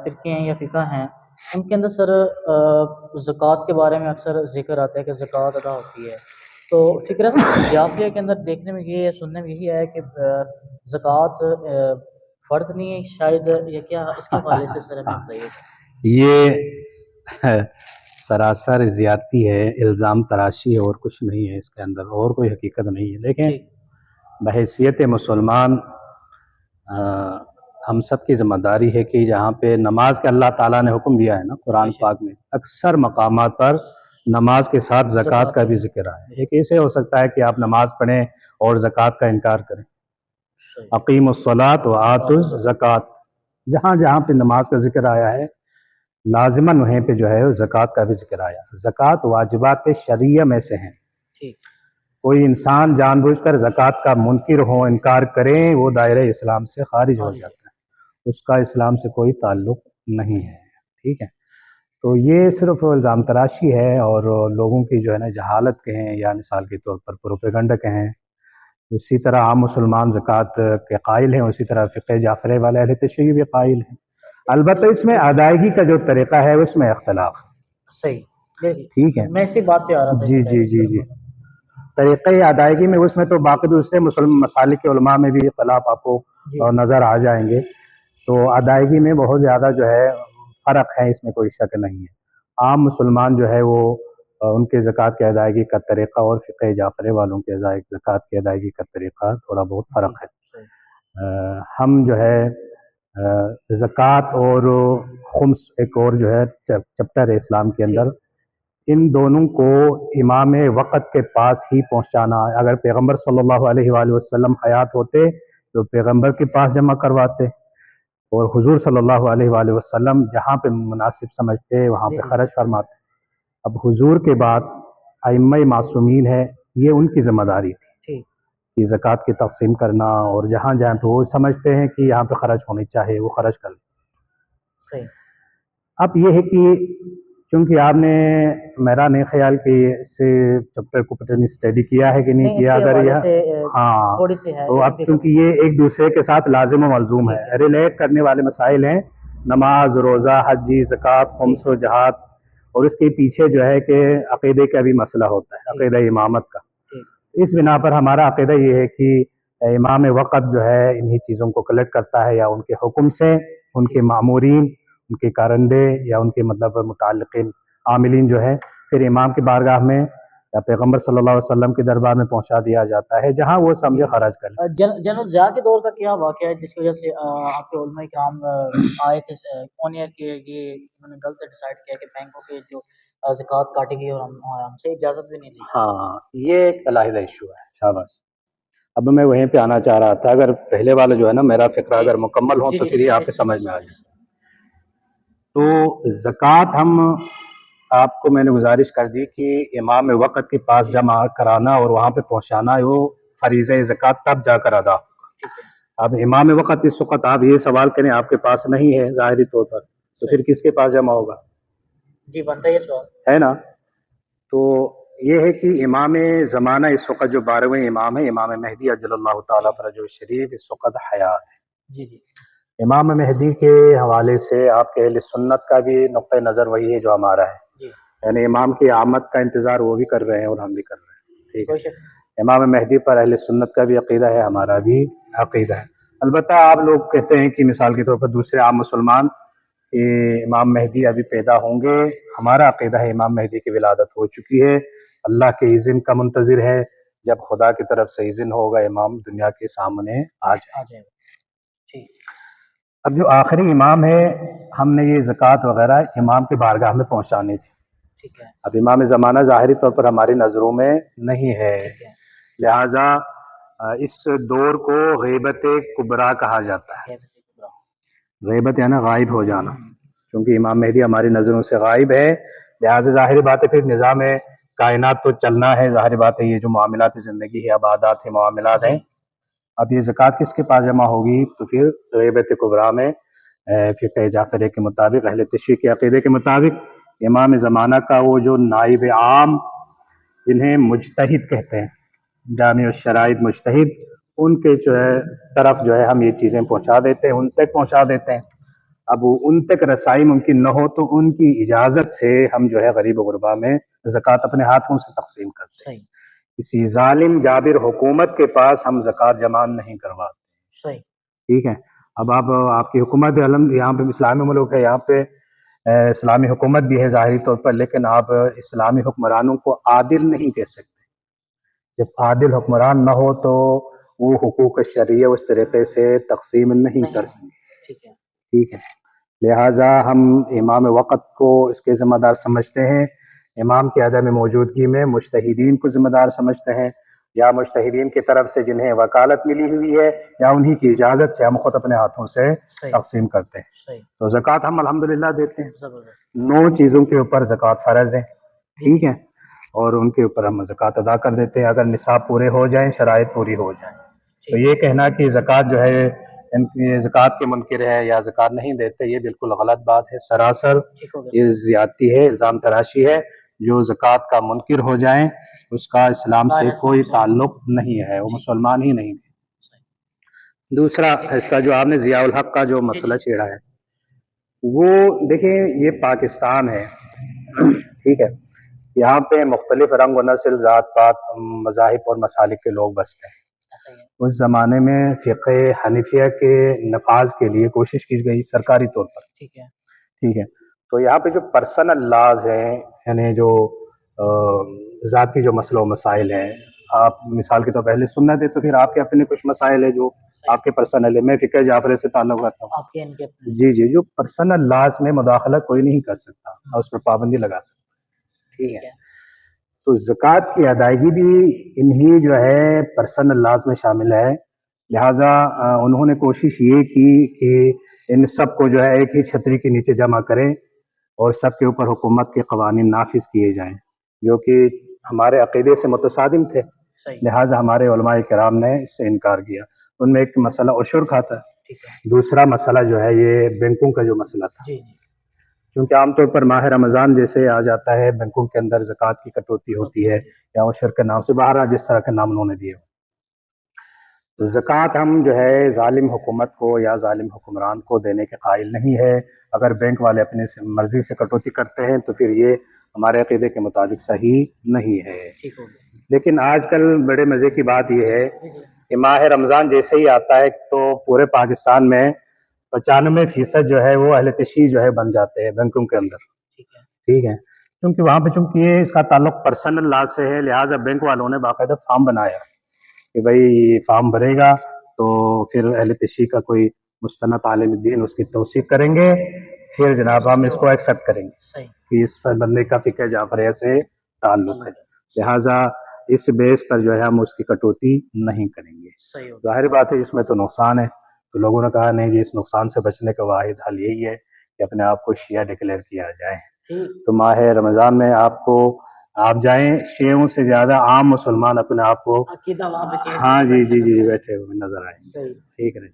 فرقے ہیں یا فقہ ہیں ان کے اندر سر زکوٰۃ کے بارے میں اکثر ذکر آتا ہے کہ زکوٰۃ ادا ہوتی ہے، تو فقہ جعفریہ کے اندر دیکھنے میں یہ سننے میں یہی ہے کہ زکوٰۃ فرض نہیں ہے شاید، یا کیا اس کے حوالے سے سر ہمیں بتائیے۔ یہ سراسر زیادتی ہے، الزام تراشی ہے، اور کچھ نہیں ہے اس کے اندر، اور کوئی حقیقت نہیں ہے۔ دیکھیں، بحیثیت مسلمان ہم سب کی ذمہ داری ہے کہ جہاں پہ نماز کا اللہ تعالیٰ نے حکم دیا ہے نا قرآن پاک میں، اکثر مقامات پر نماز کے ساتھ زکوٰۃ کا بھی ذکر ہے۔ ایک ایسے ہو سکتا ہے کہ آپ نماز پڑھیں اور زکوٰۃ کا انکار کریں۔ اقیموا الصلاۃ وآتوا الزکوٰۃ، جہاں جہاں پہ نماز کا ذکر آیا ہے لازماً وہیں پہ جو ہے زکوٰۃ کا بھی ذکر آیا۔ زکوٰۃ واجبات شرعیہ میں سے ہیں۔ کوئی انسان جان بوجھ کر زکوٰۃ کا منکر ہو، انکار کریں، وہ دائرہ اسلام سے خارج ہو جاتا ہے، اس کا اسلام سے کوئی تعلق نہیں ہے۔ ٹھیک ہے، تو یہ صرف الزام تراشی ہے اور لوگوں کی جو ہے نا جہالت کہیں یا مثال کے طور پر پروپیگنڈا کہیں۔ اسی طرح عام مسلمان زکوٰۃ کے قائل ہیں، اسی طرح فقہ جعفری والے اہل تشیع بھی قائل ہیں۔ البتہ اس میں ادائیگی کا جو طریقہ ہے اس میں اختلاف ہے۔ صحیح، ٹھیک ہے، میں اسی بات پہ آ رہا تھا۔ جی طریقہ ادائیگی میں اس میں تو باقی دوسرے مسالک کے علماء میں بھی اختلاف آپ کو نظر آ جائیں گے، تو ادائیگی میں بہت زیادہ جو ہے فرق ہے، اس میں کوئی شک نہیں ہے۔ عام مسلمان جو ہے وہ ان کے زکوٰۃ کی ادائیگی کا طریقہ اور فقہ جعفری والوں کے زکوٰۃ کی ادائیگی کا طریقہ تھوڑا بہت فرق ہے۔ ہم جو ہے زکوٰۃ اور خمس ایک اور جو ہے چپٹر ہے اسلام کے اندر، ان دونوں کو امام وقت کے پاس ہی پہنچانا ہے۔ اگر پیغمبر صلی اللہ علیہ وآلہ وسلم حیات ہوتے تو پیغمبر کے پاس جمع کرواتے، اور حضور صلی اللہ علیہ وآلہ وسلم جہاں پہ مناسب سمجھتے وہاں پہ خرچ فرماتے۔ اب حضور کے بعد ائمہ معصومین ہے، یہ ان کی ذمہ داری تھی کہ زکوٰۃ کی تقسیم کرنا، اور جہاں جہاں پہ وہ سمجھتے ہیں کہ یہاں پہ خرچ ہونی چاہیے وہ خرچ کر لیں۔ اب یہ ہے کہ چونکہ آپ نے میرا نہیں خیال کہ اس چپٹر کو پتہ نہیں اسٹڈی کیا ہے کہ نہیں کیا، اگر تو اب چونکہ یہ ایک دوسرے کے ساتھ لازم و ملزوم ہے، ریلیٹ کرنے والے مسائل ہیں، نماز، روزہ، حج، زکوٰۃ، خمس و جہاد، اور اس کے پیچھے جو ہے کہ عقیدے کا بھی مسئلہ ہوتا ہے، عقیدہ امامت کا۔ اس بنا پر ہمارا عقیدہ یہ ہے کہ امام وقت جو ہے انہی چیزوں کو کلیکٹ کرتا ہے، یا ان کے حکم سے ان کے مامورین، ان کے کارندے یا ان کے مطلب متعلقین عاملین جو ہے پھر امام کی بارگاہ میں یا پیغمبر صلی اللہ علیہ وسلم کے دربار میں پہنچا دیا جاتا ہے، جہاں وہ سمجھے خرچ کریں۔ جنرل ضیاء کے دور کا کیا واقعہ ہے جس کی وجہ سے آپ کے علماء کرام آئے تھے آن ایئر کہ یہ انہوں نے غلط ڈیسائیڈ کیا کہ بینکوں کے جو زکوٰۃ کاٹے گی اور ہم سے اجازت بھی نہیں لی؟ ہاں، یہ ایک علیحدہ ایشو ہے، شاباش۔ اب میں وہیں پہ آنا چاہ رہا تھا، اگر پہلے والا جو ہے نا میرا فقرہ اگر مکمل ہو تو پھر یہ آپ کے سمجھ میں آ جائے۔ تو زکوٰۃ ہم آپ کو میں نے گزارش کر دی کہ امام وقت کے پاس جمع کرانا اور وہاں پہ پہنچانا، وہ فریضہ زکوٰۃ تب جا کر ادا۔ اب امام وقت اس وقت آپ یہ سوال کریں آپ کے پاس نہیں ہے ظاہری طور پر، تو پھر کس کے پاس جمع ہوگا؟ جی بنتا ہے یہ سوال، ہے نا؟ تو یہ ہے کہ امام زمانہ اس وقت جو 12ویں امام ہے، امام مہدی عجل اللہ تعالیٰ فرجہ الشریف، اس وقت حیات ہے۔ جی امام مہدی کے حوالے سے آپ کے اہل سنت کا بھی نقطہ نظر وہی ہے جو ہمارا ہے، یعنی امام کی آمد کا انتظار وہ بھی کر رہے ہیں اور ہم بھی کر رہے ہیں۔ ٹھیک ہے، امام مہدی پر اہل سنت کا بھی عقیدہ ہے، ہمارا بھی عقیدہ ہے۔ البتہ آپ لوگ کہتے ہیں کہ مثال کے طور پر دوسرے عام مسلمان کہ امام مہدی ابھی پیدا ہوں گے، ہمارا عقیدہ ہے امام مہدی کی ولادت ہو چکی ہے، اللہ کے اذن کا منتظر ہے، جب خدا کی طرف سے اذن ہوگا امام دنیا کے سامنے آ جائے گا۔ اب جو آخری امام ہے، ہم نے یہ زکوٰۃ وغیرہ امام کے بارگاہ میں پہنچانی تھی۔ اب امام زمانہ ظاہری طور پر ہماری نظروں میں نہیں ہے، لہٰذا اس دور کو غیبت کبریٰ کہا جاتا ہے۔ غیبت یعنی غائب ہو جانا، کیونکہ امام مہدی ہماری نظروں سے غائب ہے، لہٰذا ظاہری بات ہے پھر نظام کائنات تو چلنا ہے، ظاہری بات ہے یہ جو معاملات زندگی ہے، عبادات ہے، معاملات ہیں، اب یہ زکوٰۃ کس کے پاس جمع ہوگی؟ تو پھر غیبت کبریٰ میں فقہ جعفری کے مطابق، اہل تشیع کے عقیدے کے مطابق، امام زمانہ کا وہ جو نائب عام جنہیں مجتہد کہتے ہیں، جامع الشرائط مجتہد، ان کے جو ہے طرف جو ہے ہم یہ چیزیں پہنچا دیتے ہیں، ان تک پہنچا دیتے ہیں۔ اب ان تک رسائی ممکن نہ ہو تو ان کی اجازت سے ہم جو ہے غریب و غربا میں زکوٰۃ اپنے ہاتھوں سے تقسیم کرتے ہیں. صحیح کسی ظالم جابر حکومت کے پاس ہم زکوٰۃ جمع نہیں کرواتے. صحیح ٹھیک ہے. اب آپ کی حکومت یہاں پہ اسلامی ملک ہے, یہاں پہ اسلامی حکومت بھی ہے ظاہری طور پر, لیکن آپ اسلامی حکمرانوں کو عادل نہیں کہہ سکتے. جب عادل حکمران نہ ہو تو وہ حقوق شرعیہ اس طریقے سے تقسیم نہیں کر سکتے. ٹھیک ہے ٹھیک ہے. لہٰذا ہم امام وقت کو اس کے ذمہ دار سمجھتے ہیں, امام کی عدم موجودگی میں مجتہدین کو ذمہ دار سمجھتے ہیں, یا مجتہدین کی طرف سے جنہیں وکالت ملی ہوئی ہے یا انہی کی اجازت سے ہم خود اپنے ہاتھوں سے تقسیم کرتے ہیں. صحیح تو زکوٰۃ ہم الحمدللہ دیتے ہیں. زبردست 9 چیزوں کے اوپر زکوٰۃ فرض ہے. ٹھیک ہے. اور ان کے اوپر ہم زکوٰۃ ادا کر دیتے ہیں اگر نصاب پورے ہو جائیں, شرائط پوری ہو جائیں. تو یہ کہنا کہ زکوٰۃ جو ہے زکوٰۃ کے منکر ہے یا زکوٰۃ نہیں دیتے, یہ بالکل غلط بات ہے. سراسر یہ زیادتی ہے, الزام تراشی ہے. جو زکوٰۃ کا منکر ہو جائیں اس کا اسلام سے کوئی تعلق نہیں ہے, وہ مسلمان ہی نہیں ہے. دوسرا حصہ جو آپ نے ضیاء الحق کا جو مسئلہ چھیڑا ہے, وہ دیکھیں یہ پاکستان ہے. ٹھیک ہے. یہاں پہ مختلف رنگ و نسل, ذات پات, مذاہب اور مسالک کے لوگ بستے ہیں. اس زمانے میں فقہ حنفیہ کے نفاذ کے لیے کوشش کی گئی سرکاری طور پر. ٹھیک ہے. تو یہاں پہ جو پرسنل لاز ہیں, یعنی جو ذاتی جو مسئلہ و مسائل ہیں, آپ مثال کے طور پہلے سنت ہے تو پھر آپ کے اپنے کچھ مسائل ہیں جو آپ کے پرسنل ہے. میں فقہ جعفری سے تعلق رکھتا ہوں. جی جو پرسنل لاز میں مداخلت کوئی نہیں کر سکتا اور اس پر پابندی لگا سکتا. ٹھیک ہے. تو زکوٰۃ کی ادائیگی بھی انہی جو ہے پرسنل لاز میں شامل ہے. لہٰذا انہوں نے کوشش یہ کی کہ ان سب کو جو ہے ایک ہی چھتری کے نیچے جمع کریں اور سب کے اوپر حکومت کے قوانین نافذ کیے جائیں, جو کہ ہمارے عقیدے سے متصادم تھے. لہٰذا ہمارے علماء کرام نے اس سے انکار کیا. ان میں ایک مسئلہ عشر کا تھا, دوسرا مسئلہ جو ہے یہ بینکوں کا جو مسئلہ تھا. کیونکہ عام طور پر ماہ رمضان جیسے آ جاتا ہے, بینکوں کے اندر زکوٰۃ کی کٹوتی ہوتی ہے یا عشر کے نام سے, باہر جس طرح کے نام انہوں نے دیے. تو زکوٰۃ ہم جو ہے ظالم حکومت کو یا ظالم حکمران کو دینے کے قائل نہیں ہے. اگر بینک والے اپنے مرضی سے کٹوتی کرتے ہیں تو پھر یہ ہمارے عقیدے کے مطابق صحیح نہیں ہے. لیکن آج کل بڑے مزے کی بات یہ ہے کہ ماہ رمضان جیسے ہی آتا ہے تو پورے پاکستان میں 95% جو ہے وہ اہل تشیع جو ہے بن جاتے ہیں بینکوں کے اندر. ٹھیک ہے. کیونکہ وہاں پہ چونکہ یہ اس کا تعلق پرسنل لاز سے ہے, لہٰذا بینک والوں نے باقاعدہ فارم بنایا کہ بھائی فارم بھرے گا تو پھر اہل تشیع کا کوئی مستند عالم دین اس کی توثیق کریں گے, پھر جناب ہم اس کو ایکسیپٹ کریں گے کہ اس بندے کا فقہ جعفریہ سے تعلق ہے. لہٰذا اس بیس پر جو ہے ہم اس کی کٹوتی نہیں کریں گے. ظاہر بات ہے اس میں تو نقصان ہے. تو لوگوں نے کہا نہیں جی اس نقصان سے بچنے کا واحد حل یہی ہے کہ اپنے آپ کو شیعہ ڈکلیئر کیا جائے. تو ماہ رمضان میں آپ جائیں, شیعوں سے زیادہ عام مسلمان اپنے آپ کو ہاں جی بیٹھے ہوئے نظر آئیں. ٹھیک ہے.